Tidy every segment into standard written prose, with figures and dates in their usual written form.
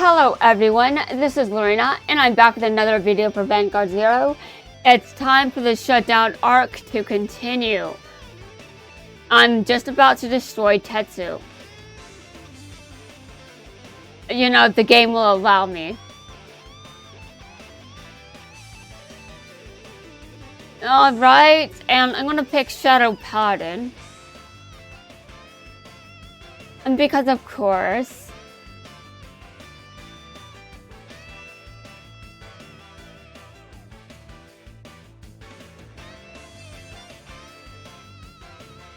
Hello everyone, this is Lorena, and I'm back with another video for Vanguard Zero. It's time for the shutdown arc to continue. I'm just about to destroy Tetsu. You know, the game will allow me. Alright, and I'm gonna pick Shadow Paladin. And because of course...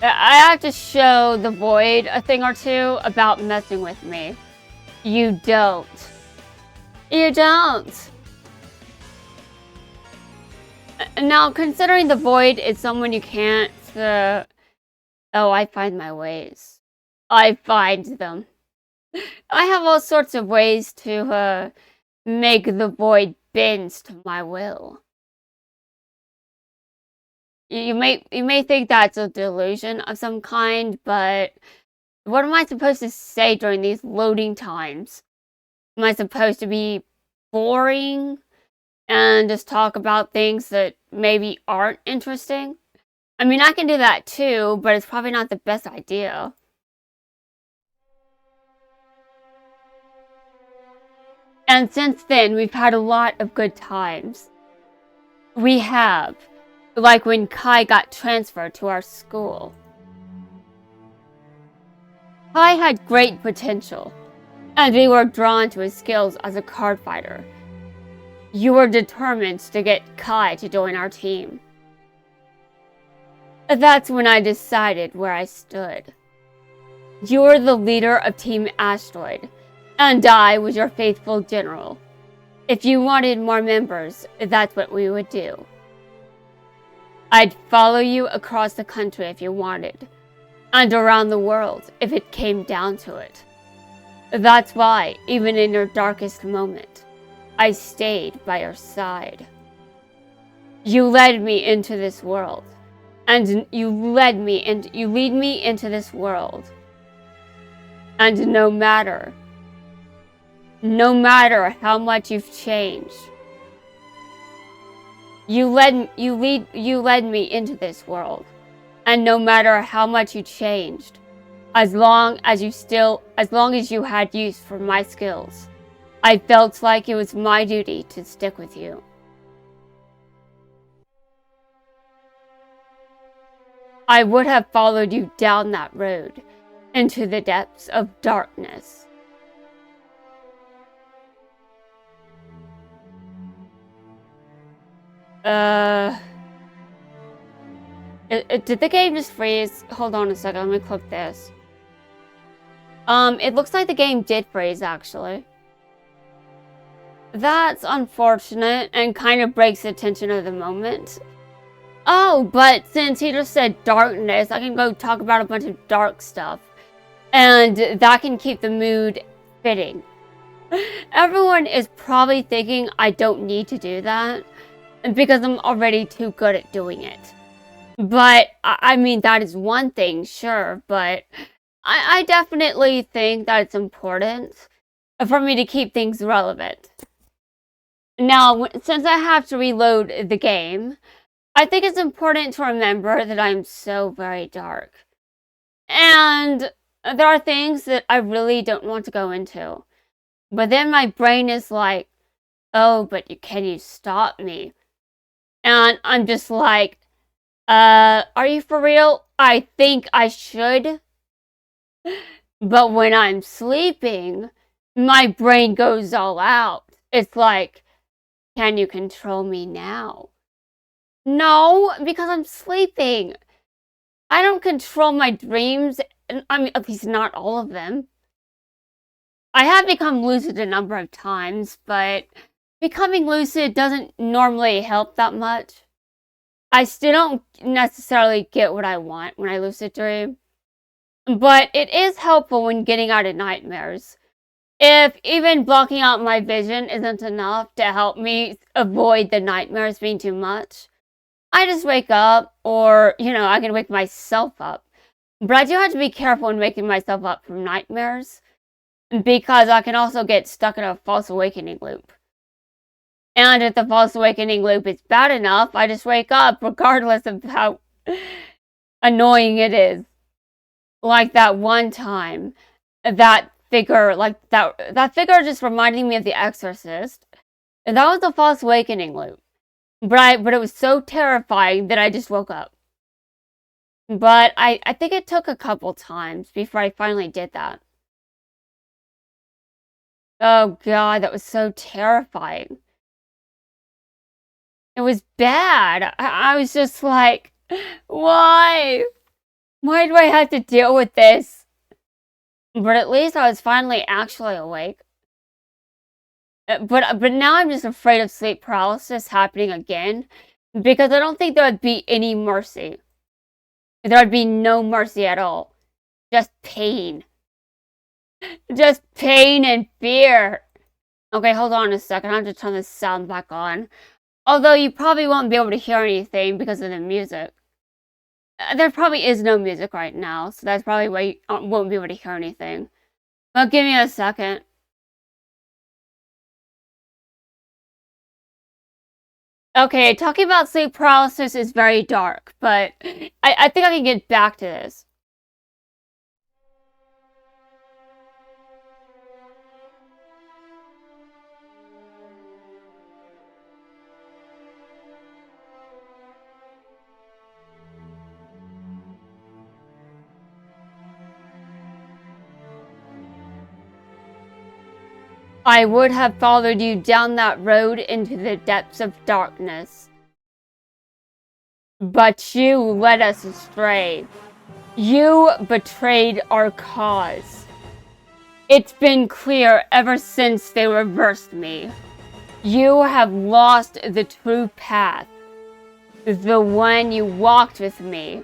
I have to show the Void a thing or two about messing with me. You don't. You don't. Now, considering the Void is someone you can't... oh, I find my ways. I find them. I have all sorts of ways to make the Void bend to my will. You may think that's a delusion of some kind, but what am I supposed to say during these loading times? Am I supposed to be boring and just talk about things that maybe aren't interesting? I mean, I can do that too, but it's probably not the best idea. And since then, we've had a lot of good times. We have. Like when Kai got transferred to our school. Kai had great potential, and we were drawn to his skills as a card fighter. You were determined to get Kai to join our team. That's when I decided where I stood. You were the leader of Team Asteroid, and I was your faithful general. If you wanted more members, that's what we would do. I'd follow you across the country if you wanted, and around the world if it came down to it. That's why, even in your darkest moment, I stayed by your side. You led me into this world, and you lead me into this world. And no matter how much you've changed, you led me into this world, and no matter how much you changed, as long as you had use for my skills, I felt like it was my duty to stick with you. I would have followed you down that road, into the depths of darkness. Did the game just freeze? Hold on a second, let me click this. It looks like the game did freeze, actually. That's unfortunate and kind of breaks the tension of the moment. Oh, but since he just said darkness, I can go talk about a bunch of dark stuff. And that can keep the mood fitting. Everyone is probably thinking I don't need to do that, because I'm already too good at doing it. But, I mean, that is one thing, sure, but I definitely think that it's important for me to keep things relevant. Now, since I have to reload the game, I think it's important to remember that I'm so very dark. And there are things that I really don't want to go into. But then my brain is like, oh, but can you stop me? And I'm just like, are you for real? I think I should. But when I'm sleeping, my brain goes all out. It's like, can you control me now? No, because I'm sleeping. I don't control my dreams. I mean, at least not all of them. I have become lucid a number of times, but becoming lucid doesn't normally help that much. I still don't necessarily get what I want when I lucid dream. But it is helpful when getting out of nightmares. If even blocking out my vision isn't enough to help me avoid the nightmares being too much, I just wake up, or, I can wake myself up. But I do have to be careful when waking myself up from nightmares, because I can also get stuck in a false awakening loop. And if the false awakening loop is bad enough, I just wake up regardless of how annoying it is. Like that one time, that figure, that figure just reminded me of The Exorcist. And that was a false awakening loop. But it was so terrifying that I just woke up. But I think it took a couple times before I finally did that. Oh god, that was so terrifying. It was bad. I was just like, why? Why do I have to deal with this? But at least I was finally actually awake. But now I'm just afraid of sleep paralysis happening again. Because I don't think there would be any mercy. There would be no mercy at all. Just pain. Just pain and fear. Okay, hold on a second. I have to turn this sound back on. Although you probably won't be able to hear anything because of the music. There probably is no music right now, so that's probably why you won't be able to hear anything. But give me a second. Okay, talking about sleep paralysis is very dark, but I think I can get back to this. I would have followed you down that road into the depths of darkness. But you led us astray. You betrayed our cause. It's been clear ever since they reversed me. You have lost the true path. The one you walked with me.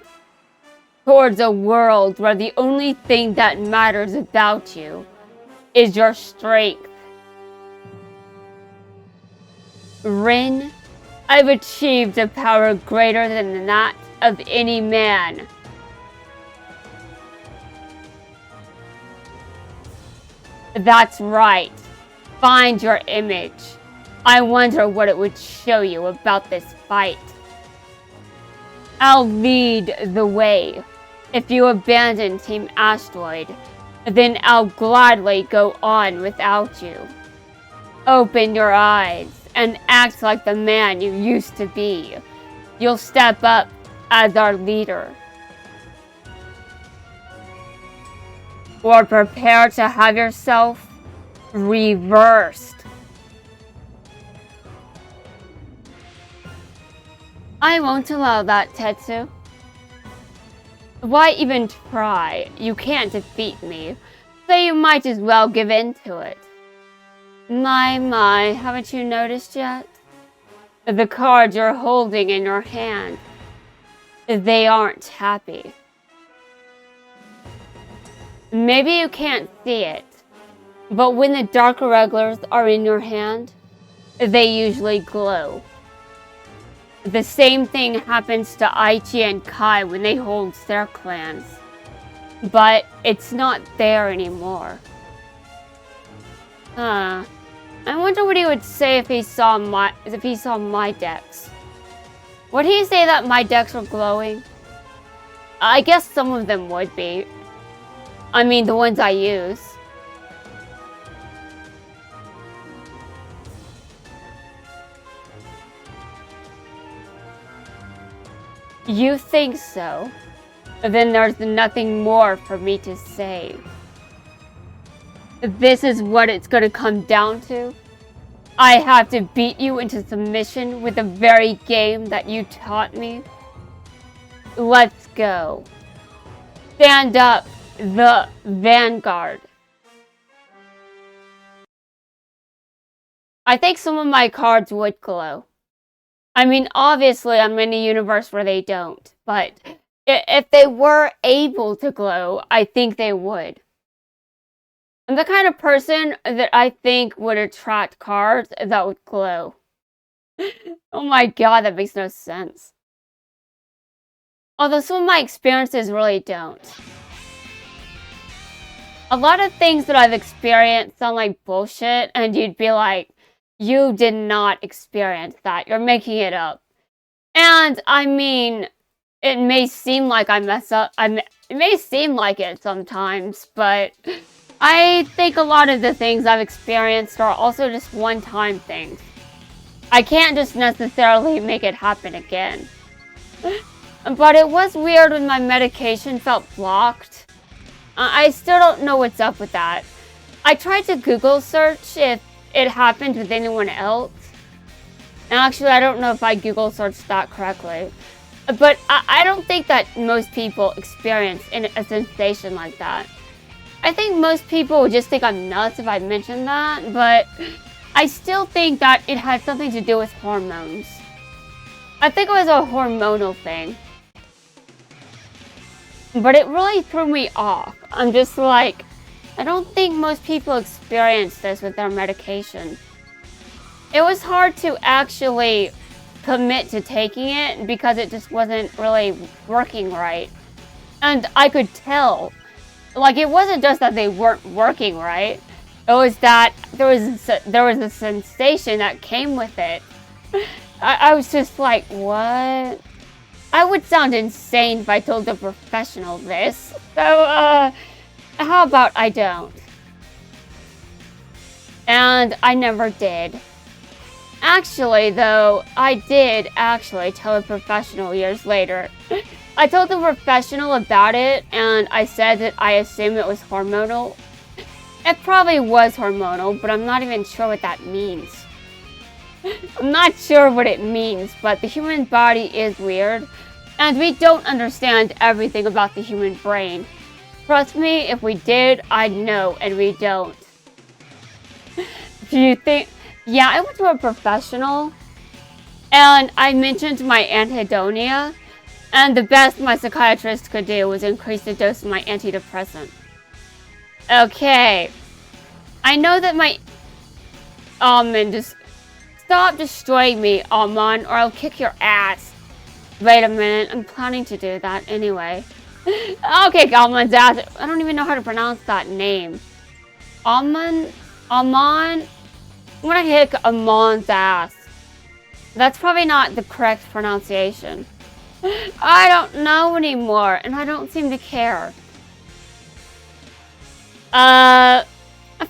Towards a world where the only thing that matters about you is your strength. Rin, I've achieved a power greater than that of any man. That's right. Find your image. I wonder what it would show you about this fight. I'll lead the way. If you abandon Team Asteroid, then I'll gladly go on without you. Open your eyes and act like the man you used to be. You'll step up as our leader. Or prepare to have yourself reversed. I won't allow that, Tetsu. Why even try? You can't defeat me, so you might as well give in to it. My, haven't you noticed yet? The cards you're holding in your hand, they aren't happy. Maybe you can't see it, but when the dark irregulars are in your hand, they usually glow. The same thing happens to Aichi and Kai when they hold their clans, but it's not there anymore. I wonder what he would say if he saw my decks. Would he say that my decks were glowing? I guess some of them would be. I mean, the ones I use. You think so? Then there's nothing more for me to say. This is what it's gonna come down to. I have to beat you into submission with the very game that you taught me. Let's go. Stand up, the Vanguard. I think some of my cards would glow. I mean, obviously I'm in a universe where they don't, but if they were able to glow, I think they would. I'm the kind of person that I think would attract cards that would glow. Oh my god, that makes no sense. Although some of my experiences really don't. A lot of things that I've experienced sound like bullshit, and you'd be like, you did not experience that. You're making it up. And I mean, it may seem like I mess up. It may seem like it sometimes, but I think a lot of the things I've experienced are also just one-time things. I can't just necessarily make it happen again. But it was weird when my medication felt blocked. I still don't know what's up with that. I tried to Google search if it happened with anyone else. And actually, I don't know if I Google searched that correctly. But I don't think that most people experience a sensation like that. I think most people would just think I'm nuts if I mentioned that, but I still think that it had something to do with hormones. I think it was a hormonal thing. But it really threw me off. I'm just like, I don't think most people experience this with their medication. It was hard to actually commit to taking it because it just wasn't really working right. And I could tell. Like, it wasn't just that they weren't working right. It was that there was a sensation that came with it. I was just like, what? I would sound insane if I told a professional this. So, how about I don't? And I never did. Actually, though, I did actually tell a professional years later. I told the professional about it, and I said that I assumed it was hormonal. It probably was hormonal, but I'm not even sure what that means. I'm not sure what it means, but the human body is weird, and we don't understand everything about the human brain. Trust me, if we did, I'd know, and we don't. Do you think... Yeah, I went to a professional, and I mentioned my anhedonia, and the best my psychiatrist could do was increase the dose of my antidepressant. Okay. I know that my... Almond, just... Stop destroying me, Almond, or I'll kick your ass. Wait a minute, I'm planning to do that anyway. I'll kick Almond's ass. I don't even know how to pronounce that name. Almond? I'm gonna kick Almond's ass. That's probably not the correct pronunciation. I don't know anymore, and I don't seem to care. I've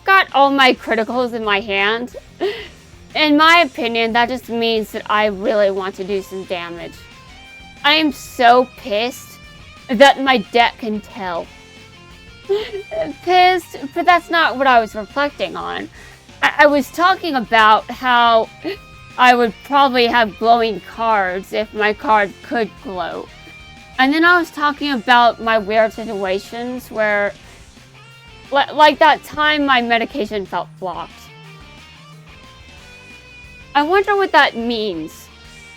got all my criticals in my hand. In my opinion, that just means that I really want to do some damage. I am so pissed that my deck can tell. Pissed, but that's not what I was reflecting on. I was talking about how I would probably have glowing cards if my card could glow. And then I was talking about my weird situations where, like that time my medication felt blocked. I wonder what that means.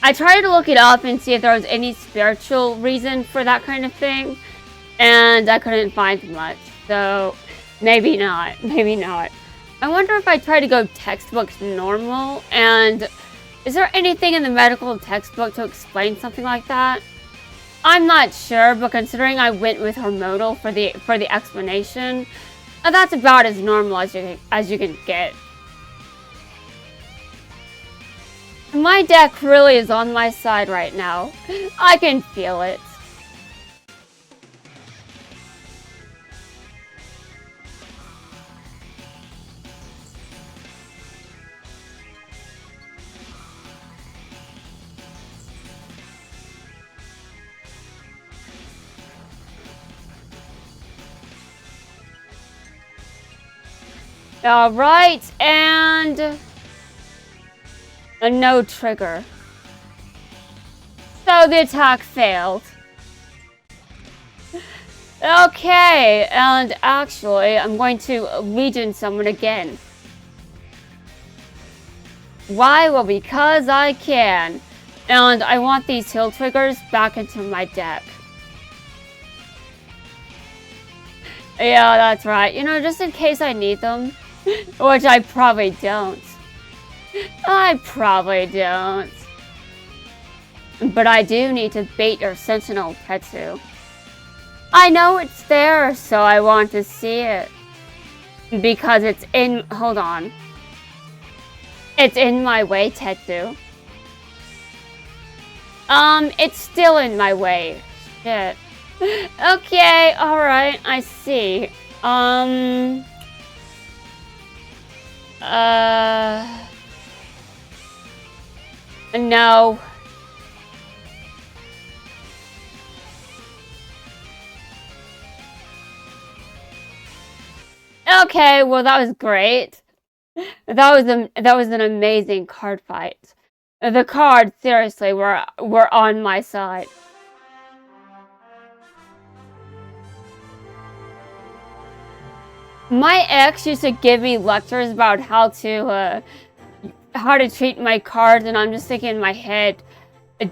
I tried to look it up and see if there was any spiritual reason for that kind of thing, and I couldn't find much, so maybe not, maybe not. I wonder if I try to go textbooks normal, and is there anything in the medical textbook to explain something like that? I'm not sure, but considering I went with hormonal for the explanation, that's about as normal as you can get. My deck really is on my side right now. I can feel it. Alright, and a no trigger. So the attack failed. Okay, and actually, I'm going to Legion summon again. Why? Well, because I can. And I want these heal triggers back into my deck. Yeah, that's right. You know, just in case I need them. Which I probably don't. I probably don't. But I do need to bait your Sentinel Tetsu. I know it's there, so I want to see it. Because it's in... Hold on. It's in my way, Tetsu. It's still in my way. Shit. Okay, alright, I see. No. Okay, well that was great. That was an amazing card fight. The cards, seriously, were on my side. My ex used to give me lectures about how to treat my cards, and I'm just thinking in my head,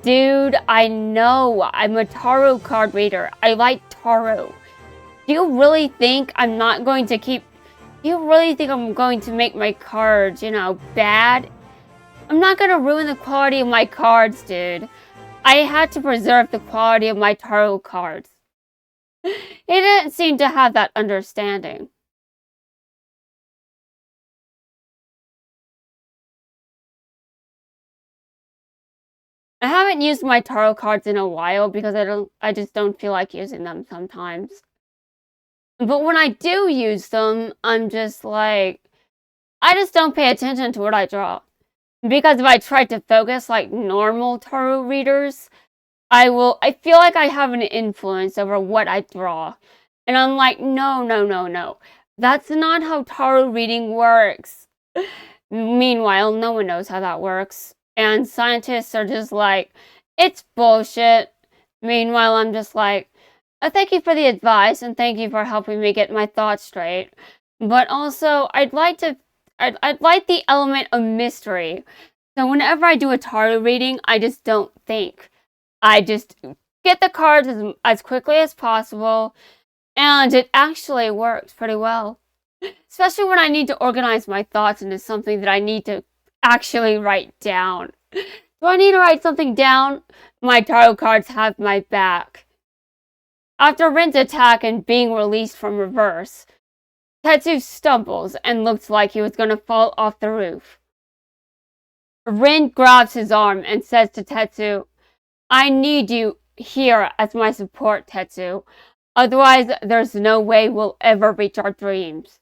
dude, I know I'm a tarot card reader. I like tarot. Do you really think I'm not going to keep... Do you really think I'm going to make my cards, you know, bad? I'm not going to ruin the quality of my cards, dude. I had to preserve the quality of my tarot cards. He didn't seem to have that understanding. I haven't used my tarot cards in a while because I just don't feel like using them sometimes. But when I do use them, I'm just like, I just don't pay attention to what I draw. Because if I try to focus like normal tarot readers, I feel like I have an influence over what I draw. And I'm like, no. That's not how tarot reading works. Meanwhile, no one knows how that works. And scientists are just like, it's bullshit. Meanwhile, I'm just like, thank you for the advice and thank you for helping me get my thoughts straight. But also, I'd like the element of mystery. So whenever I do a tarot reading, I just don't think. I just get the cards as quickly as possible, and it actually works pretty well. Especially when I need to organize my thoughts into something that I need to actually write down. Do I need to write something down? My tarot cards have my back. After Rin's attack and being released from reverse, Tetsu stumbles and looks like he was going to fall off the roof. Rin grabs his arm and says to Tetsu, I need you here as my support, Tetsu. Otherwise, there's no way we'll ever reach our dreams.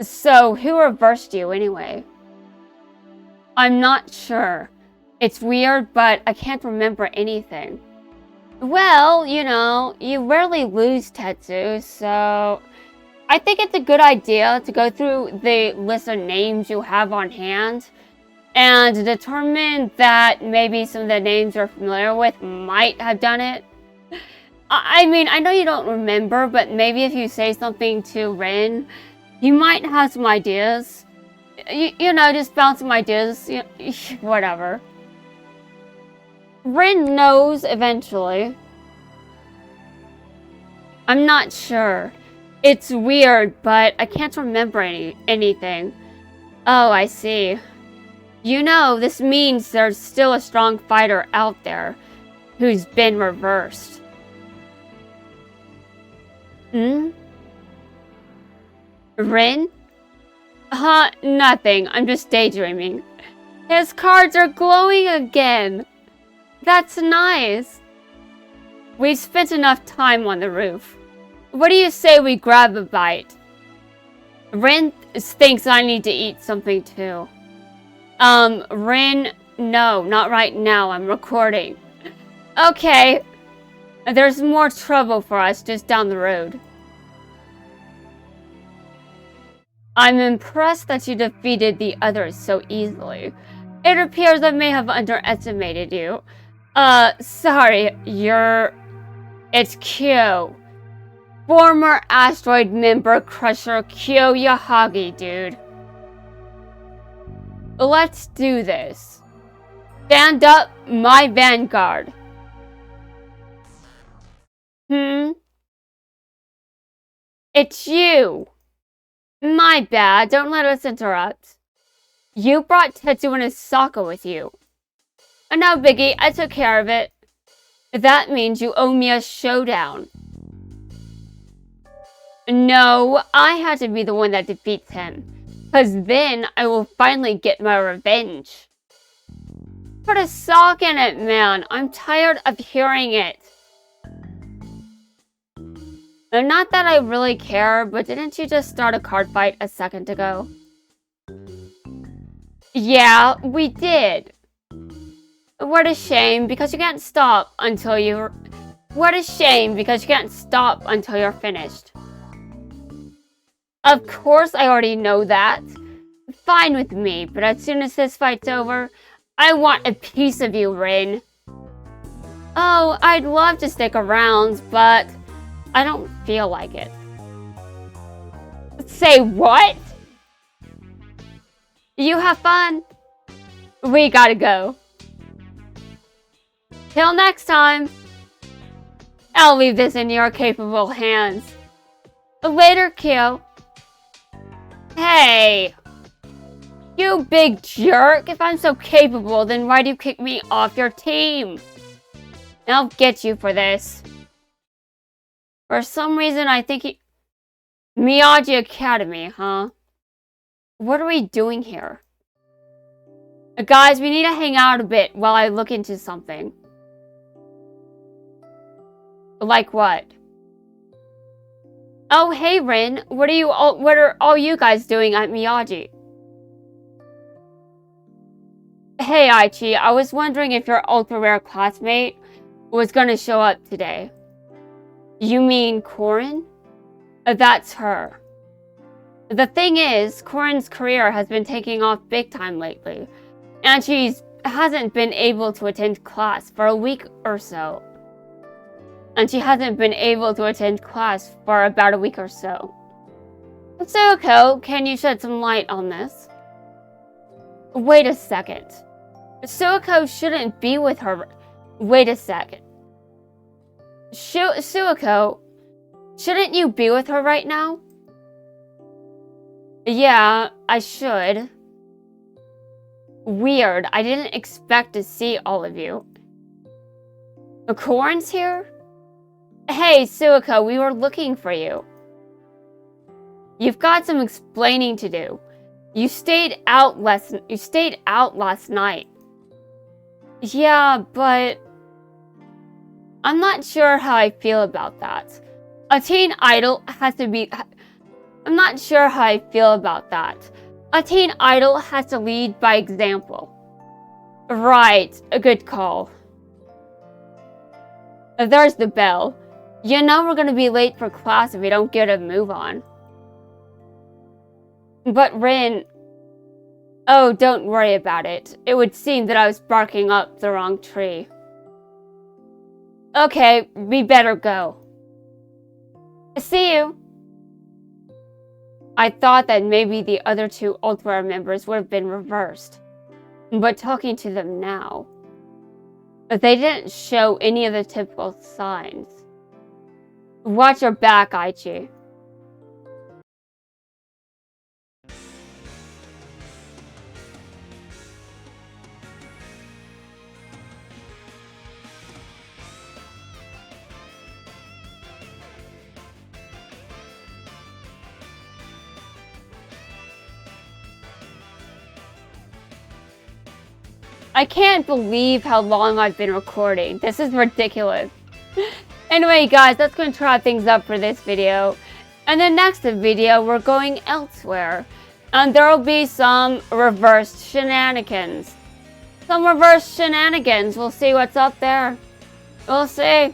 So, who reversed you anyway? I'm not sure. It's weird, but I can't remember anything. Well, you know, you rarely lose, Tetsu, so I think it's a good idea to go through the list of names you have on hand and determine that maybe some of the names you're familiar with might have done it. I mean, I know you don't remember, but maybe if you say something to Rin, you might have some ideas. You know, just bounce some ideas, whatever. Rin knows eventually. I'm not sure. It's weird, but I can't remember anything. Oh, I see. You know, this means there's still a strong fighter out there who's been reversed. Rin? Nothing. I'm just daydreaming. His cards are glowing again. That's nice. We've spent enough time on the roof. What do you say we grab a bite? Rin thinks I need to eat something too. Rin, no, not right now. I'm recording. Okay. There's more trouble for us just down the road. I'm impressed that you defeated the others so easily. It appears I may have underestimated you. Sorry, it's Kyo. Former Asteroid member Crusher Kyo Yahagi, dude. Let's do this. Stand up, my vanguard. It's you. My bad, don't let us interrupt. You brought Tetsu and Hisaka with you. No biggie, I took care of it. That means you owe me a showdown. No, I had to be the one that defeats him. Because then I will finally get my revenge. Put a sock in it, man. I'm tired of hearing it. Not that I really care, but didn't you just start a card fight a second ago? Yeah, we did. What a shame, because you can't stop until you're... What a shame, because you can't stop until you're finished. Of course I already know that. Fine with me, but as soon as this fight's over, I want a piece of you, Rin. Oh, I'd love to stick around, but I don't feel like it. Say what? You have fun. We gotta go. Till next time. I'll leave this in your capable hands. Later, Kyo. Hey! You big jerk! If I'm so capable, then why do you kick me off your team? I'll get you for this. For some reason, I think he... Miyagi Academy, huh? What are we doing here? Guys, we need to hang out a bit while I look into something. Like what? Oh, hey, Rin. What are all you guys doing at Miyagi? Hey, Aichi. I was wondering if your ultra rare classmate was gonna show up today. You mean Corin? That's her. The thing is, Corin's career has been taking off big time lately, and she hasn't been able to attend class for a week or so. Suiko, can you shed some light on this? Wait a second. Suiko shouldn't be with her. Wait a second. Suiko, shouldn't you be with her right now? Yeah, I should. Weird, I didn't expect to see all of you. Corin's here? Hey, Suiko, we were looking for you. You've got some explaining to do. You stayed out last night. Yeah, but I'm not sure how I feel about that. A teen idol has to be... I'm not sure how I feel about that. A teen idol has to lead by example. Right, a good call. There's the bell. You know we're gonna be late for class if we don't get a move on. But Rin... Oh, don't worry about it. It would seem that I was barking up the wrong tree. Okay, we better go. See you. I thought that maybe the other two Ultra members would have been reversed. But talking to them now, they didn't show any of the typical signs. Watch your back, Aichi. I can't believe how long I've been recording. This is ridiculous. Anyway, guys, that's going to wrap things up for this video. In the next video, we're going elsewhere. And there will be some reversed shenanigans. We'll see what's up there. We'll see.